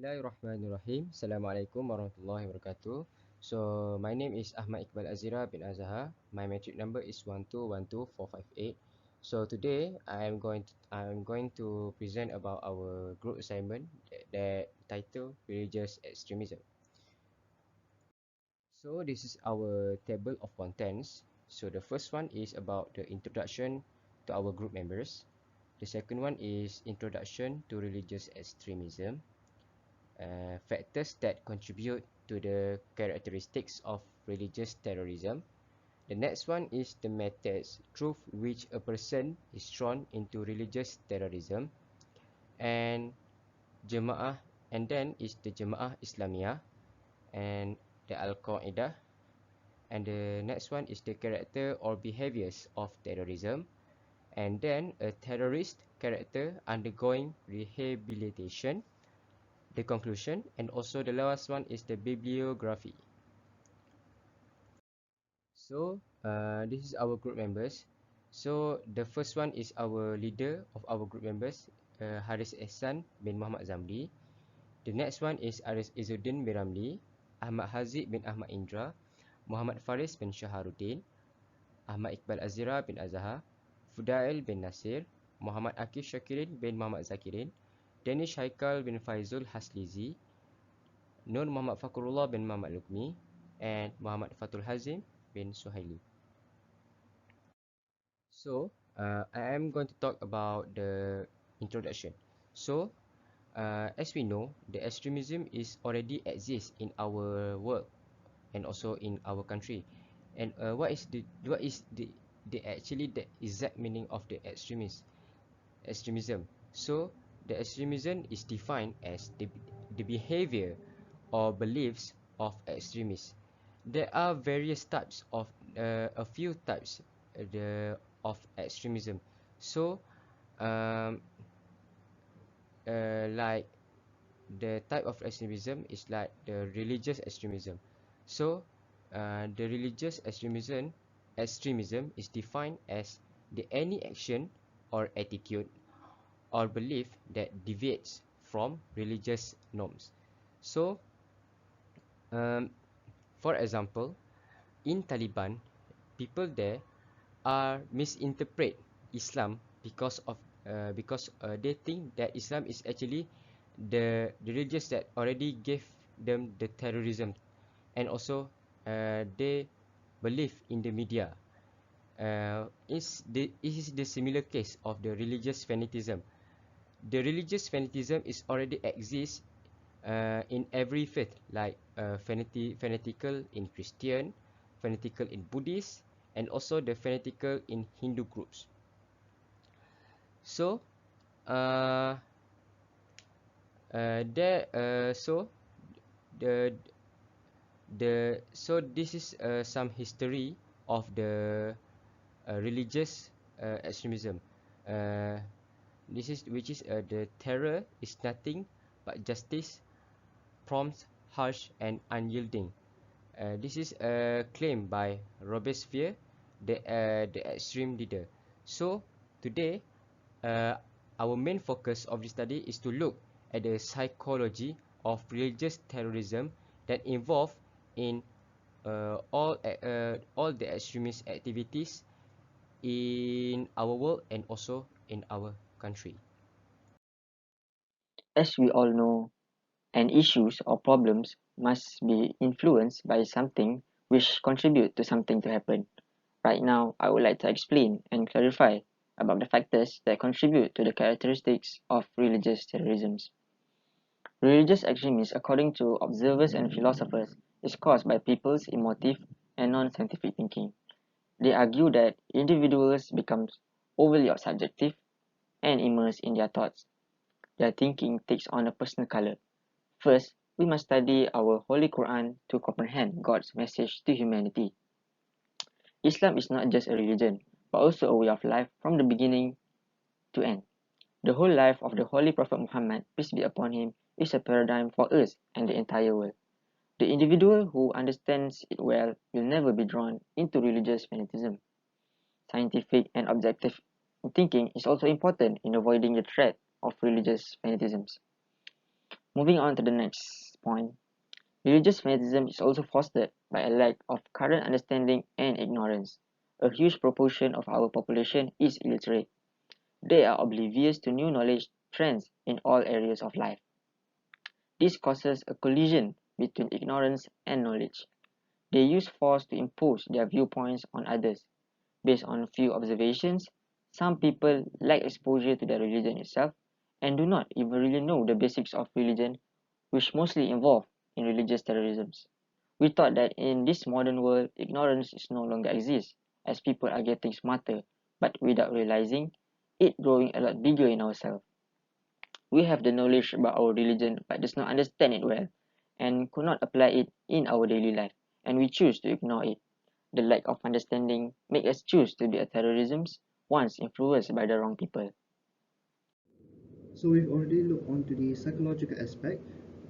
Bismillahirrahmanirrahim. Assalamualaikum warahmatullahi wabarakatuh. So, my name is Ahmad Iqbal Azira bin Azhar. My metric number is 1212458. So today I'm going to present about our group assignment that title Religious Extremism. So this is our table of contents. So the first one is about the introduction to our group members. The second one is introduction to religious extremism. Factors that contribute to the characteristics of religious terrorism. The next one is the methods through which a person is drawn into religious terrorism, and Jemaah, and then is the Jemaah Islamiyah and the Al-Qaeda, and the next one is the character or behaviors of terrorism, and then a terrorist character undergoing rehabilitation, the conclusion, and also the last one is the bibliography. So this is our group members. So the first one is our leader of our group members, Hariz Ihsan bin Mohamad Zamri. The next one is Ezzuddin bin Ramli, Ahmad Haziq bin Ahmad Indra, Mohamad Faris bin Shaharudin, Ahmad Iqbal Azira bin Azhar, Fudhail bin Nasir, Mohamad Aqief Shakirin bin Mohamad Zakirin, Danish Haiqal bin Faizul Haslizi, Nur Mohamad Fakhrullah bin Mohamad Lukmi, and Mohamad Fathulhazim bin Suhailee. So, I am going to talk about the introduction. So, as we know, the extremism is already exists in our world and also in our country. And what is the actually the exact meaning of the extremism? So, the extremism is defined as the behavior or beliefs of extremists. There are various types of a few types of extremism. So, um, like the type of extremism is like the religious extremism. So, the religious extremism is defined as the any action or attitude or belief that deviates from religious norms. So, um, for example, in Taliban, people there are misinterpret Islam because they think that Islam is actually the religious that already gave them the terrorism, and also they believe in the media. It is the similar case of the religious fanaticism. The religious fanaticism is already exists in every faith, like fanatical in Christian, fanatical in Buddhist, and also the fanatical in Hindu groups. So, uh, there so the so this is some history of the religious extremism. Uh, this is which is the terror is nothing but justice prompts harsh and unyielding. This is a claim by Robespierre, the extreme leader. So today, uh, our main focus of the study is to look at the psychology of religious terrorism that involve in all the extremist activities in our world and also in our country. As we all know, and issues or problems must be influenced by something which contribute to something to happen. Right now, I would like to explain and clarify about the factors that contribute to the characteristics of religious terrorism. Religious extremism, according to observers and philosophers, is caused by people's emotive and non-scientific thinking. They argue that individuals become overly subjective and immersed in their thoughts. Their thinking takes on a personal color. First, we must study our Holy Quran to comprehend God's message to humanity. Islam is not just a religion, but also a way of life from the beginning to end. The whole life of the Holy Prophet Muhammad, peace be upon him, is a paradigm for us and the entire world. The individual who understands it well will never be drawn into religious fanaticism. Scientific and objective thinking is also important in avoiding the threat of religious fanaticism. Moving on to the next point, religious fanaticism is also fostered by a lack of current understanding and ignorance. A huge proportion of our population is illiterate. They are oblivious to new knowledge trends in all areas of life. This causes a collision between ignorance and knowledge. They use force to impose their viewpoints on others. Based on a few observations, some people lack exposure to their religion itself and do not even really know the basics of religion, which mostly involve in religious terrorisms. We thought that in this modern world, ignorance is no longer exists, as people are getting smarter, but without realizing it growing a lot bigger in ourselves. We have the knowledge about our religion but does not understand it well and could not apply it in our daily life, and we choose to ignore it. The lack of understanding make us choose to be a terrorism once influenced by the wrong people. So we've already looked onto the psychological aspect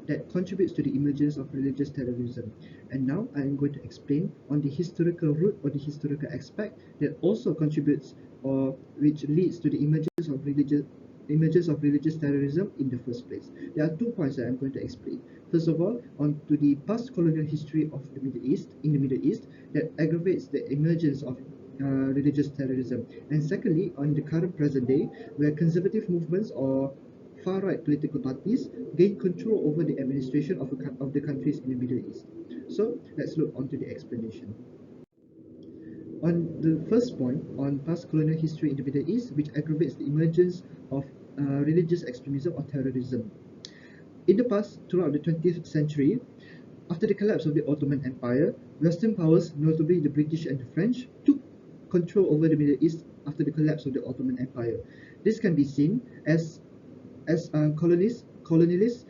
that contributes to the emergence of religious terrorism. And now I am going to explain on the historical root or the historical aspect that also contributes or which leads to the emergence of religious terrorism in the first place. There are 2 points that I'm going to explain. First of all, on to the past colonial history of the Middle East in the Middle East that aggravates the emergence of religious terrorism, and secondly, on the current present day, where conservative movements or far-right political parties gain control over the administration of the countries in the Middle East. So let's look onto the explanation. On the first point, on past colonial history in the Middle East, which aggravates the emergence of religious extremism or terrorism. In the past, throughout the 20th century, after the collapse of the Ottoman Empire, Western powers, notably the British and the French, took control over the Middle East after the collapse of the Ottoman Empire. This can be seen as colonialists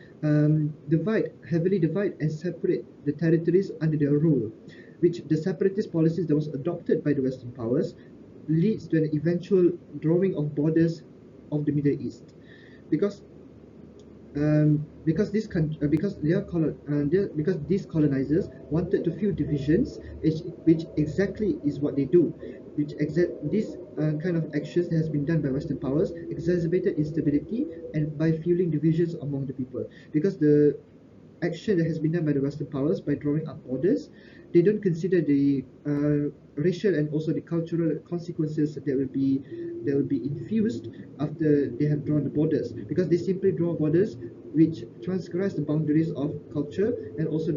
heavily divide and separate the territories under their rule, which the separatist policies that was adopted by the Western powers leads to an eventual drawing of borders of the Middle East, because because these colonizers wanted to fill divisions, which exactly is what they do. This kind of actions that has been done by Western powers exacerbated instability and by fueling divisions among the people, because the action that has been done by the Western powers by drawing up borders, they don't consider the racial and also the cultural consequences that will be infused after they have drawn the borders, because they simply draw borders which transgress the boundaries of culture and also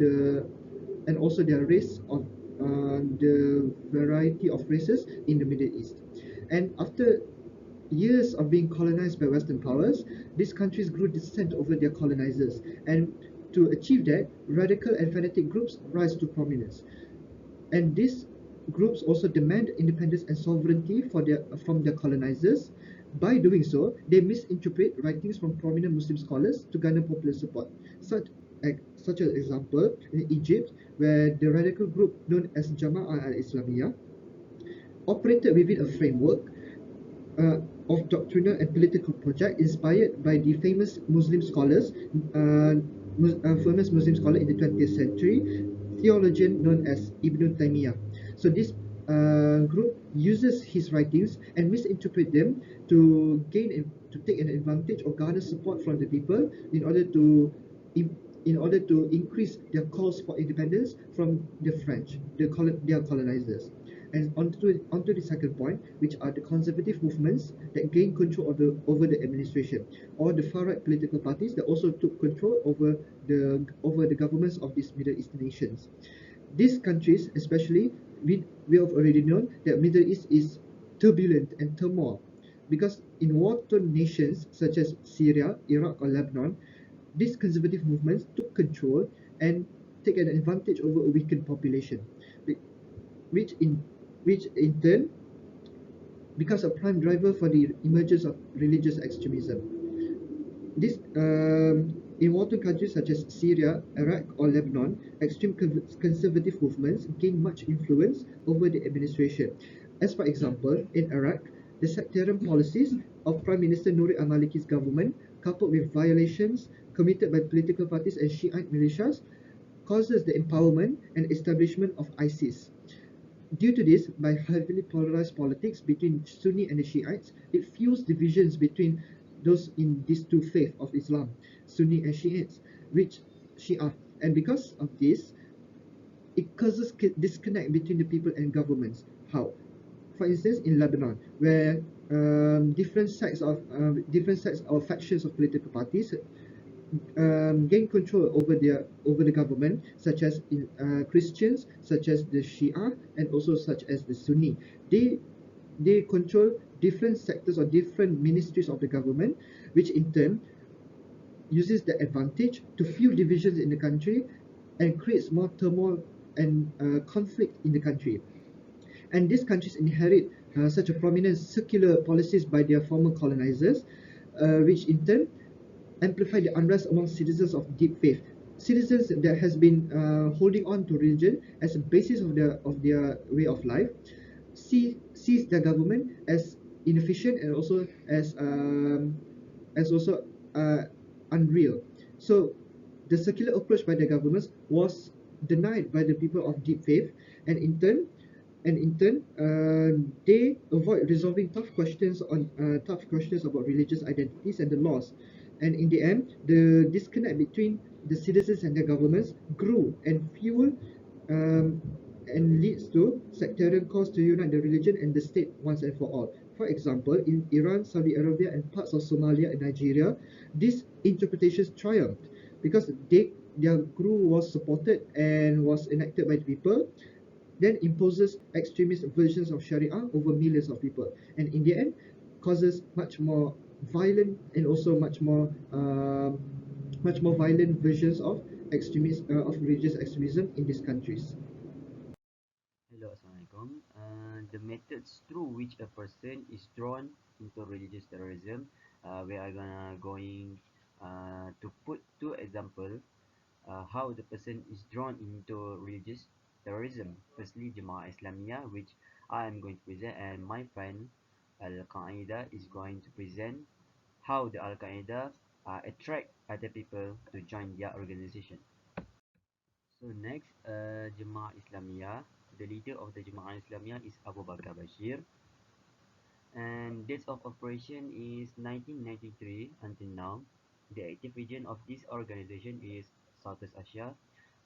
their race of the variety of races in the Middle East. And after years of being colonized by Western powers, these countries grew dissent over their colonizers, and to achieve that, radical and fanatic groups rise to prominence. And these groups also demand independence and sovereignty from their colonizers. By doing so, they misinterpret writings from prominent Muslim scholars to garner popular support. Such an example in Egypt, where the radical group known as Jama'ah al-Islamiyah operated within a framework of doctrinal and political project inspired by the famous Muslim scholars, famous Muslim scholar in the 20th century, theologian known as Ibn Taymiyyah. So this group uses his writings and misinterpret them to take an advantage or garner support from the people in order to increase their calls for independence from the French, their colonizers. And onto the second point, which are the conservative movements that gain control over the administration, or the far-right political parties that also took control over the governments of these Middle East nations. These countries, especially, we have already known that Middle East is turbulent and turmoil, because in war-torn nations such as Syria, Iraq, or Lebanon, these conservative movements took control and take an advantage over a weakened population, which in turn becomes a prime driver for the emergence of religious extremism. This in war-torn countries such as Syria, Iraq, or Lebanon, extreme conservative movements gain much influence over the administration. As for example, in Iraq, the sectarian policies of Prime Minister Nouri al-Maliki's government, coupled with violations committed by political parties and Shiite militias, causes the empowerment and establishment of ISIS. Due to this, by heavily polarized politics between Sunni and the Shiites, it fuels divisions between those in these two faiths of Islam, Sunni and Shiites. which Shia. And because of this, it causes disconnect between the people and governments. How? For instance, in Lebanon, where different sides or factions of political parties gain control over the government, such as Christians, such as the Shia, and also such as the Sunni. They they control different sectors or different ministries of the government, which in turn uses the advantage to fuel divisions in the country and creates more turmoil and conflict in the country. And these countries inherit such a prominent secular policies by their former colonizers, which in turn amplify the unrest among citizens of deep faith. Citizens that has been holding on to religion as a basis of their way of life sees their government as inefficient and also as also unreal. So the secular approach by the governments was denied by the people of deep faith, and in turn, they avoid resolving tough questions about religious identities and the laws. And in the end, the disconnect between the citizens and their governments grew and fueled um, and leads to sectarian calls to unite the religion and the state once and for all. For example, in Iran, Saudi Arabia, and parts of Somalia and Nigeria, these interpretations triumphed because their guru was supported and was enacted by the people, then imposes extremist versions of Sharia over millions of people, and in the end, causes much more violent and also much more violent versions of religious extremism in these countries. Hello, Assalamualaikum. The methods through which a person is drawn into religious terrorism, we are going to put two examples how the person is drawn into religious terrorism. Firstly, Jemaah Islamiyah, which I am going to present, and my friend Al Qaeda is going to present how the Al Qaeda attract other people to join their organization. So next, Jemaah Islamiyah. The leader of the Jemaah Islamiyah is Abu Bakr Bashir, and dates of operation is 1993 until now. The active region of this organization is Southeast Asia,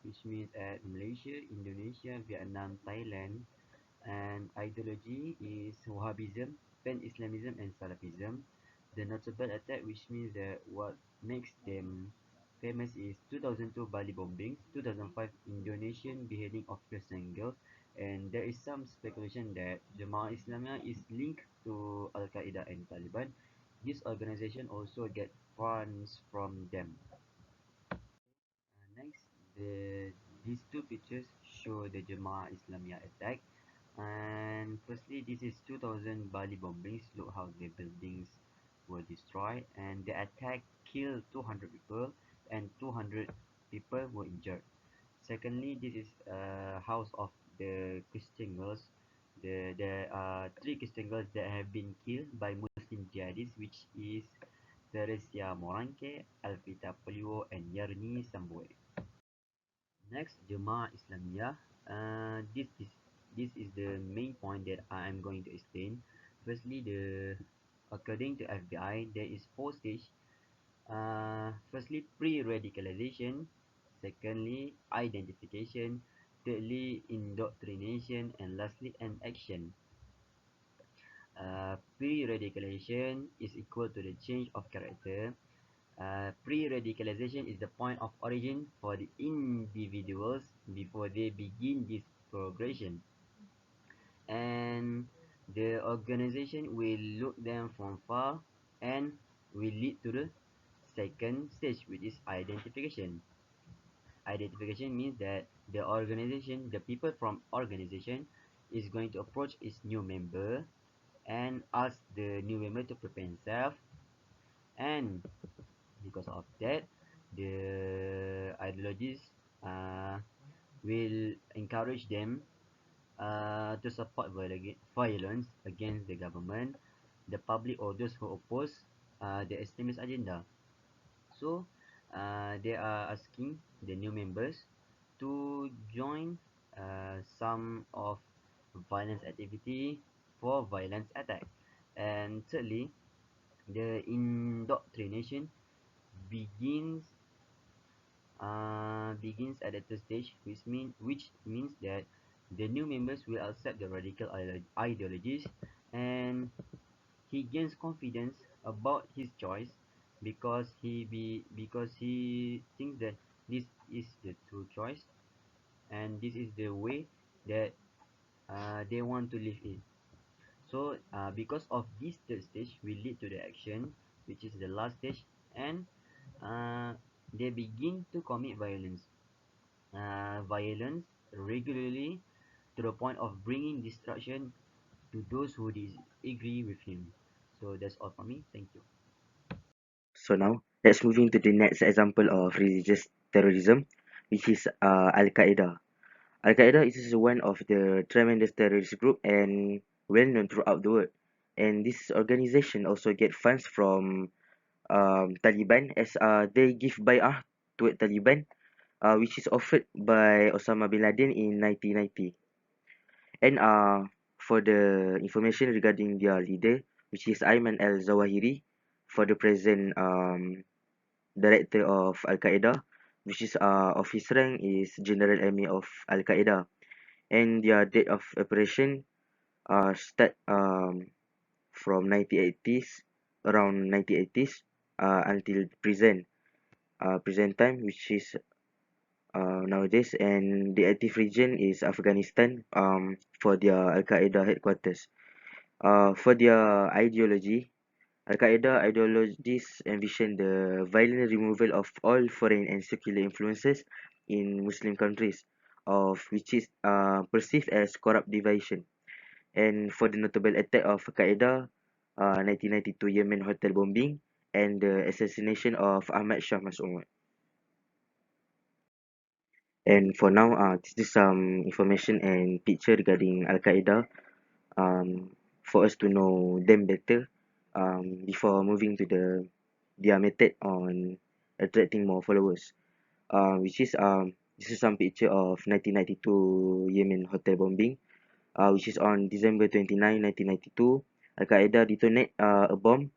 which means at Malaysia, Indonesia, Vietnam, Thailand, and ideology is Wahhabism, Pan-Islamism, and Salafism. The notable attack, which means that what makes them famous, is 2002 Bali bombings, 2005 Indonesian beheading of Christian girls, and there is some speculation that Jemaah Islamiyah is linked to Al Qaeda and Taliban. This organization also get funds from them. Next, these two pictures show the Jemaah Islamiyah attack. And firstly, this is 2000 Bali bombings. Look how the buildings were destroyed, and the attack killed 200 people, and 200 people were injured. Secondly, this is a house of the Christian girls. There are three Christian girls that have been killed by Muslim jihadists, which is Teresia Moranke, Alvita Poliwo, and Yarni Samboe. Next, Jemaah Islamiyah. This is the main point that I am going to explain. Firstly, according to FBI, there is four stage. Firstly, pre-radicalization. Secondly, identification. Thirdly, indoctrination, and lastly, an action. Pre-radicalization is equal to the change of character. Pre-radicalization is the point of origin for the individuals before they begin this progression, and the organization will look them from far and will lead to the second stage, which is identification. Identification means that the people from organization is going to approach its new member and ask the new member to prepare himself, and because of that, the ideologies uh, will encourage them to support violence against the government, the public, or those who oppose the extremist agenda. So they are asking the new members to join some of violence activity for violence attack. And thirdly, the indoctrination begins begins at the third stage, which means that the new members will accept the radical ideologies, and he gains confidence about his choice because he thinks that this is the true choice and this is the way that they want to live in. So because of this third stage will lead to the action, which is the last stage, and uh, they begin to commit violence regularly to the point of bringing destruction to those who disagree with him. So that's all for me. Thank you. So now let's move into the next example of religious terrorism, which is Al Qaeda. Al Qaeda is one of the tremendous terrorist group and well known throughout the world. And this organization also get funds from Taliban as they give bay'ah to Taliban, which is offered by Osama bin Laden in 1990. And for the information regarding their leader, which is Ayman al-Zawahiri, for the present director of Al Qaeda, which is of his rank is General Emir of Al Qaeda, and their date of operation start from 1980s, around 1980s until present time, which is nowadays, and the active region is Afghanistan for their Al Qaeda headquarters. For their ideology, Al Qaeda ideologies envision the violent removal of all foreign and secular influences in Muslim countries, of which is perceived as corrupt division. And for the notable attack of Al Qaeda, 1992 Yemen hotel bombing, and the assassination of Ahmad Shah Massoud. And for now, this is some information and picture regarding Al Qaeda, for us to know them better, before moving to their method on attracting more followers. Which is this is some picture of 1992 Yemen hotel bombing, which is on December 29, 1992. Al Qaeda detonate a bomb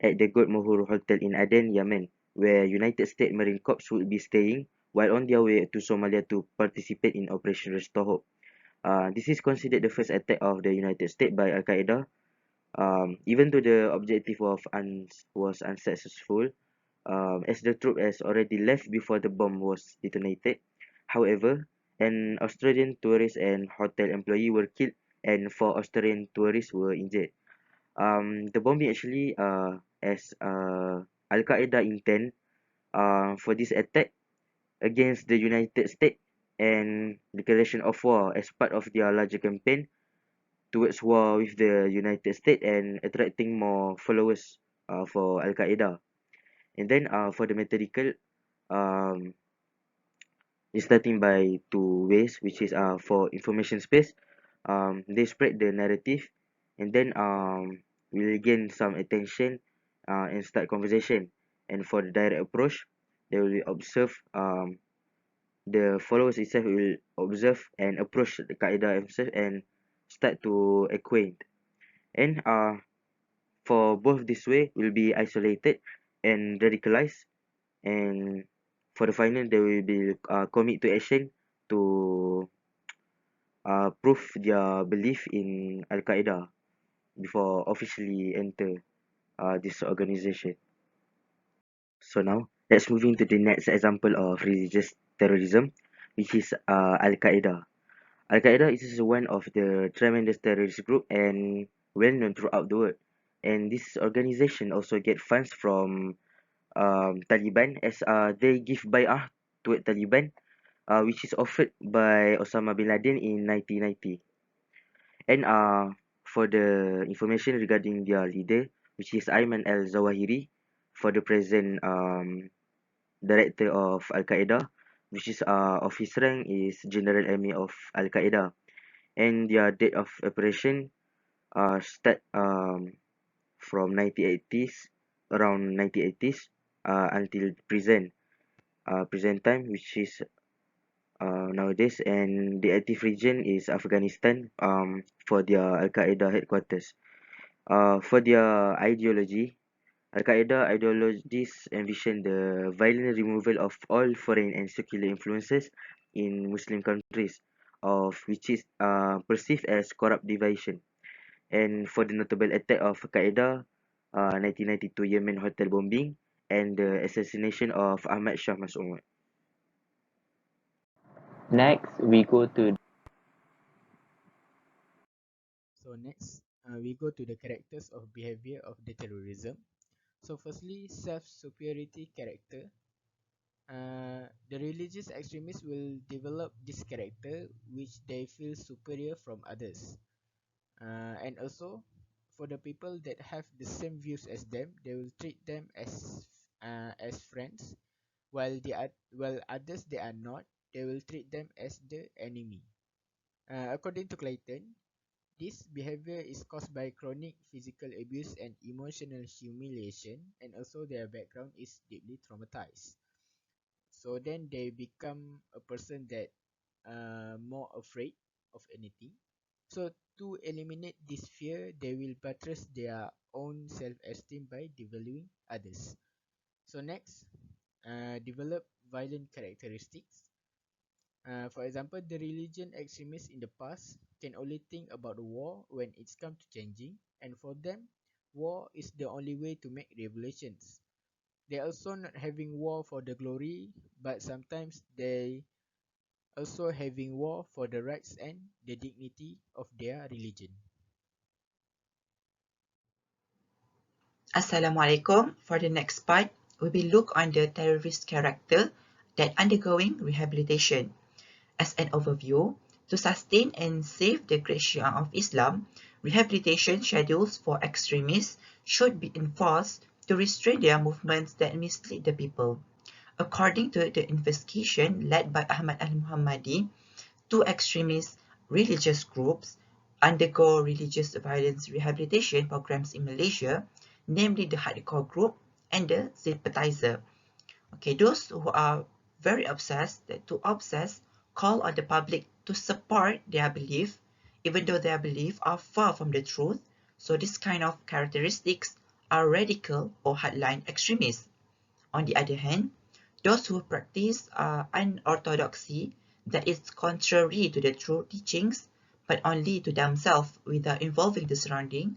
at the Gold Mohur Hotel in Aden, Yemen, where United States Marine Corps would be staying while on their way to Somalia to participate in Operation Restore Hope. This is considered the first attack of the United States by Al Qaeda. Even though the objective was unsuccessful, as the troop has already left before the bomb was detonated. However, an Australian tourist and hotel employee were killed, and 4 Australian tourists were injured. The bombing actually, as Al Qaeda intend for this attack against the United States and declaration of war as part of their larger campaign towards war with the United States and attracting more followers for Al Qaeda. And then for the methodical, um, is starting by two ways, which is for information space, they spread the narrative, and then will gain some attention and start conversation. And for the direct approach, they will observe, the followers itself will observe and approach the Qaeda themselves and start to acquaint. And for both this way will be isolated and radicalized, and for the final they will be commit to action to prove their belief in Al Qaeda before officially enter this organization. So now let's move into the next example of religious terrorism, which is Al Qaeda. Al Qaeda is one of the tremendous terrorist group and well known throughout the world. And this organization also get funds from Taliban as they give bay'ah to Taliban, which is offered by Osama bin Laden in 1990. And for the information regarding their leader, which is Ayman al-Zawahiri, for the present director of Al Qaeda, which is of his rank is General Emir of Al Qaeda, and their date of operation start from 1980s, around 1980s until present time, which is nowadays, and the active region is Afghanistan for their Al Qaeda headquarters. For their ideology, Al-Qaeda ideologies envision the violent removal of all foreign and secular influences in Muslim countries, of which is perceived as corrupt division. And for the notable attack of Al-Qaeda, 1992 Yemen hotel bombing, and the assassination of Ahmad Shah Massoud. Next, we go to So next, we go to the characters of behavior of the terrorism. So firstly, self-superiority character. The religious extremists will develop this character which they feel superior from others. And also, for the people that have the same views as them, they will treat them as friends, while others they are not, they will treat them as the enemy. According to Clayton, this behavior is caused by chronic physical abuse and emotional humiliation, and also their background is deeply traumatized. So then they become a person that more afraid of anything. So to eliminate this fear, they will buttress their own self-esteem by devaluing others. So next, develop violent characteristics. For example, the religion extremists in the past can only think about war when it's come to changing, and for them, war is the only way to make revolutions. They also not having war for the glory, but sometimes they also having war for the rights and the dignity of their religion. Assalamualaikum. For the next part, we will look on the terrorist character that undergoing rehabilitation. As an overview, to sustain and save the great Shia of Islam, rehabilitation schedules for extremists should be enforced to restrain their movements that mislead the people. According to the investigation led by Ahmad al-Muhammadi, two extremist religious groups undergo religious violence rehabilitation programs in Malaysia, namely the Hardcore group and the Sympathizer. Okay, those who are very too obsessed, call on the public to support their belief, even though their beliefs are far from the truth. So this kind of characteristics are radical or hardline extremists. On the other hand, those who practice unorthodoxy that is contrary to the true teachings, but only to themselves without involving the surrounding,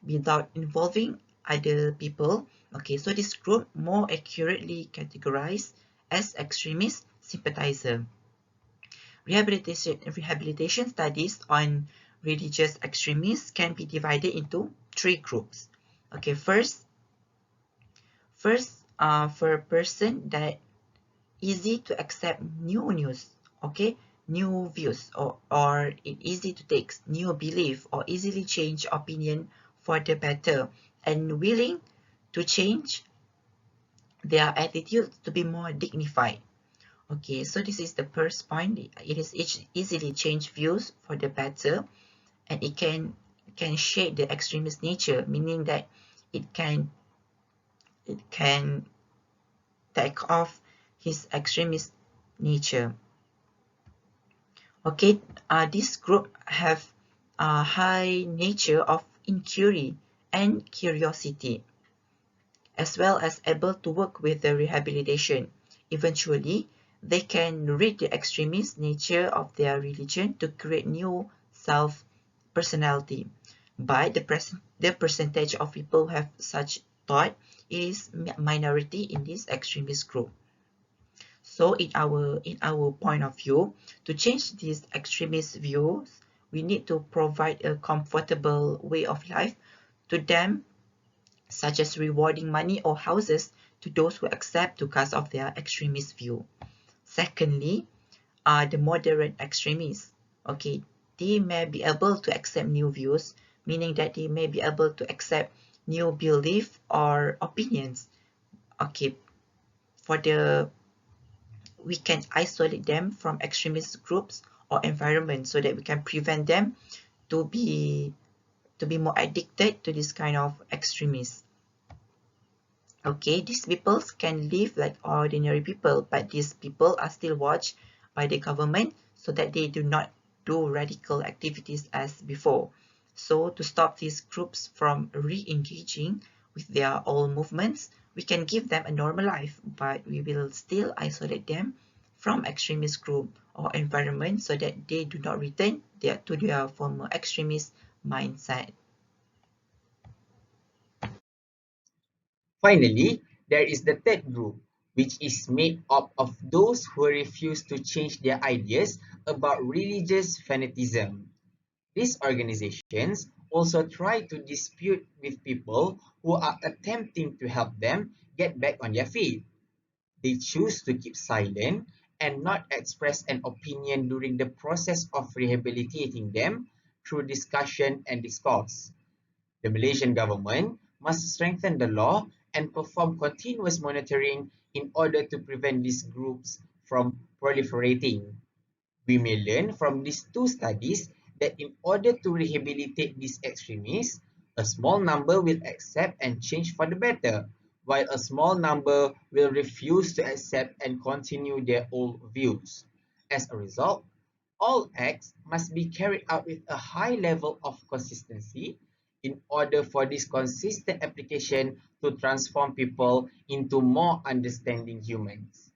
without involving other people. Okay, so this group more accurately categorized as extremist sympathizer. Rehabilitation studies on religious extremists can be divided into three groups. Okay, first, for a person that easy to accept new news, okay, new views, or it easy to take new belief or easily change opinion for the better and willing to change their attitude to be more dignified. Okay, so this is the first point. It is easily change views for the better, and it can shade the extremist nature, meaning that it can take off his extremist nature. Okay, this group have a high nature of inquiry and curiosity, as well as able to work with the rehabilitation. Eventually, they can read the extremist nature of their religion to create new self-personality. But the percentage of people who have such thought is minority in this extremist group. So in our point of view, to change these extremist views, we need to provide a comfortable way of life to them, such as rewarding money or houses to those who accept because of their extremist view. Secondly, the moderate extremists. Okay, they may be able to accept new views, meaning that they may be able to accept new belief or opinions. Okay, we can isolate them from extremist groups or environments so that we can prevent them to be more addicted to this kind of extremists. Okay, these people can live like ordinary people, but these people are still watched by the government so that they do not do radical activities as before. So to stop these groups from re-engaging, with their old movements, we can give them a normal life, but we will still isolate them from extremist group or environment so that they do not return to their former extremist mindset. Finally, there is the third group, which is made up of those who refuse to change their ideas about religious fanaticism. These organizations also try to dispute with people who are attempting to help them get back on their feet. They choose to keep silent and not express an opinion during the process of rehabilitating them through discussion and discourse. The Malaysian government must strengthen the law and perform continuous monitoring in order to prevent these groups from proliferating. We may learn from these two studies that in order to rehabilitate these extremists, a small number will accept and change for the better, while a small number will refuse to accept and continue their old views. As a result, all acts must be carried out with a high level of consistency in order for this consistent application to transform people into more understanding humans.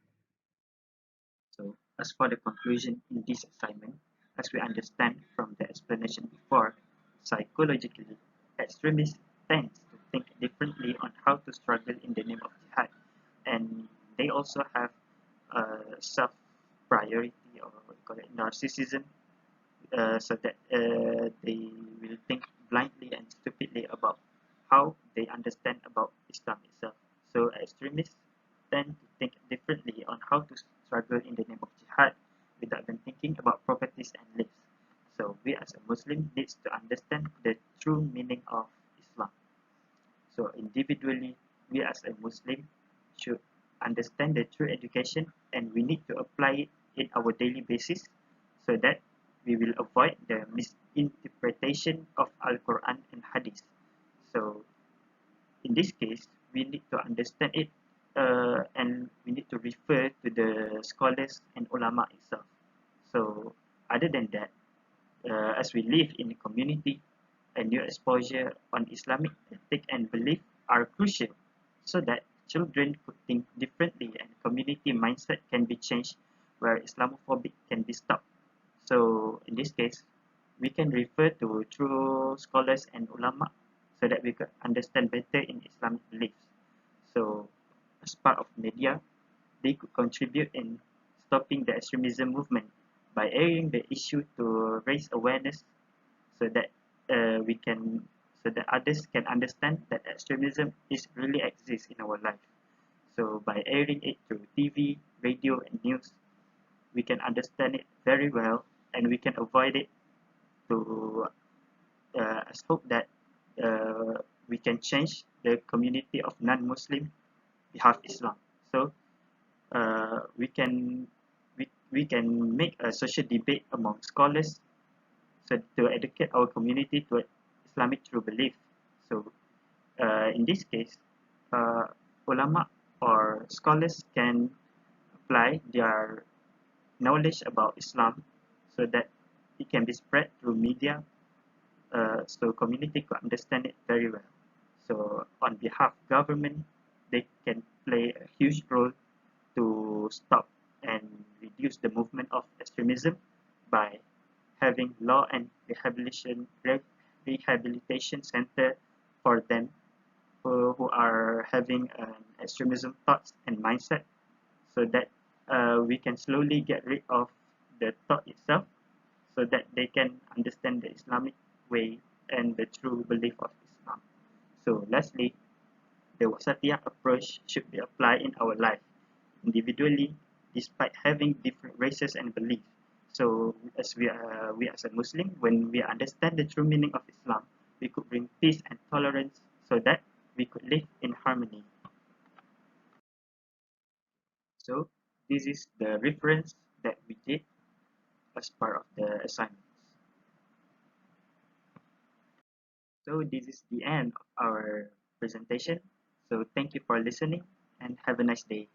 So, as for the conclusion in this assignment, as we understand from the explanation before, psychologically, extremists tend to think differently on how to struggle in the name of jihad, and they also have self-priority, or what you call it, narcissism, so that they will think blindly and stupidly about how they understand about Islam itself. So extremists tend to think differently on how to struggle in the name of jihad without them thinking about properties and lives. So we as a Muslim needs to understand the true meaning of Islam. So individually, we as a Muslim should understand the true education, and we need to apply it in our daily basis so that we will avoid the misinterpretation of Al-Quran and Hadith. So in this case, we need to understand it, and we need to refer to the scholars and ulama itself. So other than that, as we live in a community, a new exposure on Islamic ethic and belief are crucial so that children could think differently and community mindset can be changed where Islamophobic can be stopped. So in this case, we can refer to true scholars and ulama so that we could understand better in Islamic beliefs. So as part of media, they could contribute in stopping the extremism movement by airing the issue to raise awareness so that we can so that others can understand that extremism is really exists in our life. So by airing it through TV, radio, and news, we can understand it very well, and we can avoid it to let's hope that we can change the community of non-Muslim behalf Islam. So we can make a social debate among scholars so to educate our community to Islamic true belief. So in this case, ulama or scholars can apply their knowledge about Islam so that it can be spread through media, so community could understand it very well. So on behalf of government, they can play a huge role to stop and reduce the movement of extremism by having law and rehabilitation center for them who are having an extremism thoughts and mindset, so that we can slowly get rid of the thought itself so that they can understand the Islamic way and the true belief of Islam. So lastly, the wasatiyah approach should be applied in our life individually despite having different races and beliefs. So as we as a Muslim, when we understand the true meaning of Islam, we could bring peace and tolerance so that we could live in harmony. So this is the reference that we did as part of the assignments. So this is the end of our presentation. So thank you for listening and have a nice day.